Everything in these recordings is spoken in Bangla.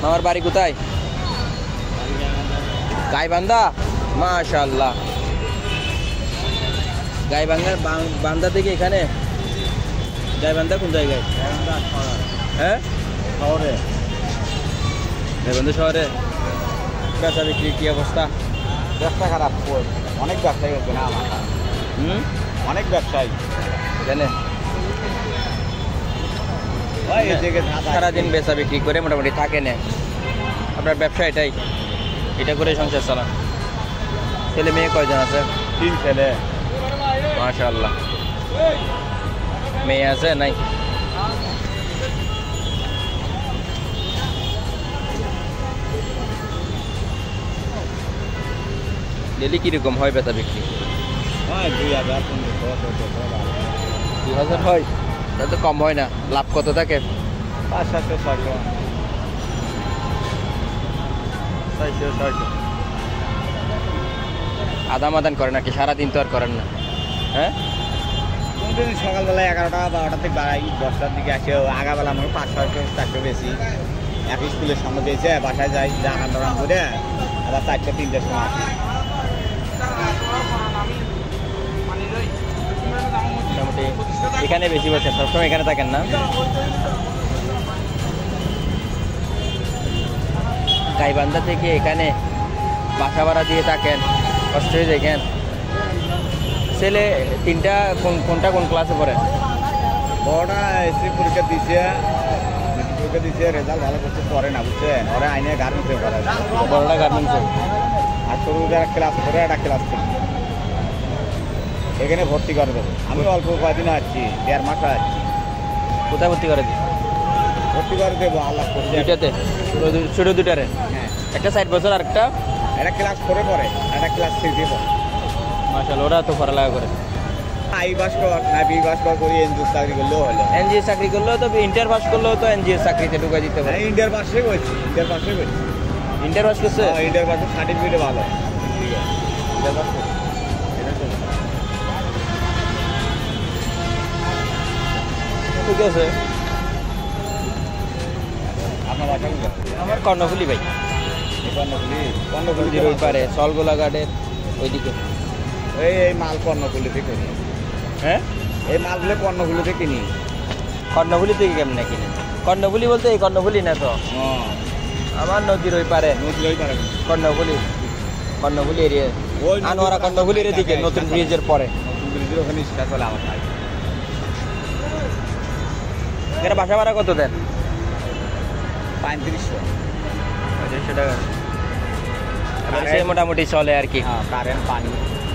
মামার বাড়ি কোথায়? গাইবান্ধা। মাশাআল্লাহ, গাইবান্ধা থেকে এখানে। গাইবান্ধা কোন জায়গায়? হ্যাঁ, শহরে। গাইবান্ধা শহরে। বেচা বিক্রি কি অবস্থা? ব্যবসা খারাপ, অনেক ব্যবসায়ী হচ্ছে না আমার। অনেক ব্যবসায়ী জানে সারাদিন বেচা বিক্রি করে মোটামুটি থাকে না। আপনার ব্যবসা এটাই, এটা করে সংসার চালান। ছেলে মেয়ে কয়জন আছে? 3 ছেলে। মাশাআল্লাহ। মেয়ে আছে নাই? ডেলি কিরকম হয় বেচা বিক্রি? 2000 হয়, তা তো কম হয় না। লাভ কত থাকে? 500 600। আদান আদান করে নাকি? সারাদিন তো আর করেন না। হ্যাঁ, কোনদিন সকালবেলা 11টা 12টা থেকে বাড়াই, 10টার দিকে আসে। আগাবেলা আমার 500 400 বেশি। এক স্কুলের সামনে দিয়েছে, বাসায় যাই রান্না টান করে আবার 4টা 3টার সময় আসি। মোটামুটি এখানে বেশি বছর সবসময় এখানে থাকেন না? গাইবান্ধা থেকে এখানে বাসা ভাড়া দিয়ে থাকেন, কষ্ট হয়ে যায় কেন? ছেলে 3টা কোনটা কোন ক্লাসে পড়ে? বড়টা এসি পরীক্ষা দিছে, রেজাল্ট ভালো করতে পরে না, বুঝছেন? ওরা আইনে গার্মেন্টসে পড়ে। বড়টা গার্মেন্টসে। আর সরুটা ক্লাস করে, একটা ক্লাস করে এখানে ভর্তি করে দেবো। আমি অল্প কয়েকদিন আসছি, 1.5 মাস আসছি। কোথায় ভর্তি করে দিই? ভর্তি করে দেবো আল্লাহ করছে। দুইটাতে? ছোটো দুটারে? হ্যাঁ, একটা 60 বছর আর একটা একটা ক্লাস করে পরে, একটা ক্লাস 3 পড়ে। মাশাআল্লাহ, ওরা তো পড়ালেখা করে। আই পাস কর না বি পাস করি এনজিও চাকরি করলেও হলো। এনজিও চাকরি করলেও তো, ইন্টার পাস করলেও তো এনজিও চাকরিতে ঢুকাই দিতে পারে। ইন্টার পাসে করছি, ইন্টার পাস করছে। ইন্টার পাসের সার্টিফিকেট ভালো। ঠিক আছে, ইন্টার পাস করছি। ঠিক আছে। আপনার বাসা কোথায়? আমার কর্ণফুলি ভাই। কর্ণফুলি ওই পারে সলগোলা ঘাটের ওইদিকে। এই মাল কর্ণফুলিতে কিনি। হ্যাঁ, এই মালগুলো কর্ণফুলিতে কিনি। কর্ণফুলি থেকে কেমনে কিনে? কর্ণফুলি বলতে এই কর্ণফুলি না তো? আমার নদীর ওই পারে কর্ণফুলি এরিয়া, আনোয়ারা কর্ণফুলির এদিকে, নতুন ব্রিজের পরে। নতুন ব্রিজের ওখানে ইস্কা চলে আমার ভাই। এখানে বাসা ভাড়া কত দেন? 3500 টাকা। সে মোটামুটি চলে আর কি। হ্যাঁ, কারেন্ট পানি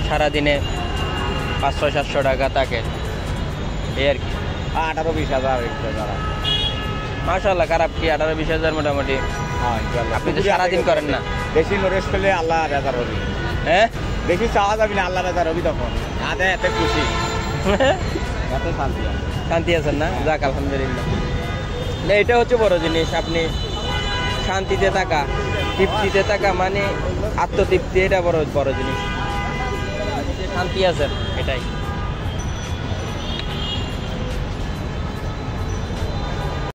সারাদিনে 500-700 টাকা থাকে এই আর কি। 18-20 হাজার। মাশাআল্লাহ, খারাপ কি? 18-20 হাজার মোটামুটি। আপনি তো সারাদিন করেন না। বেশি নোরেশ পেলে আল্লাহ বেজার হবি। হ্যাঁ, বেশি চাওয়া যাবি না, আল্লাহ বেজার হবি তখন। এতে খুশি, এতে শান্তি। শান্তি আছেন না? যাক, আলহামদুলিল্লাহ। না, এটা হচ্ছে বড় জিনিস। আপনি শান্তিতে থাকা, তৃপ্তিতে থাকা, মানে আত্মতৃপ্তি, এটা বড় জিনিস। শান্তি আছেন, এটাই।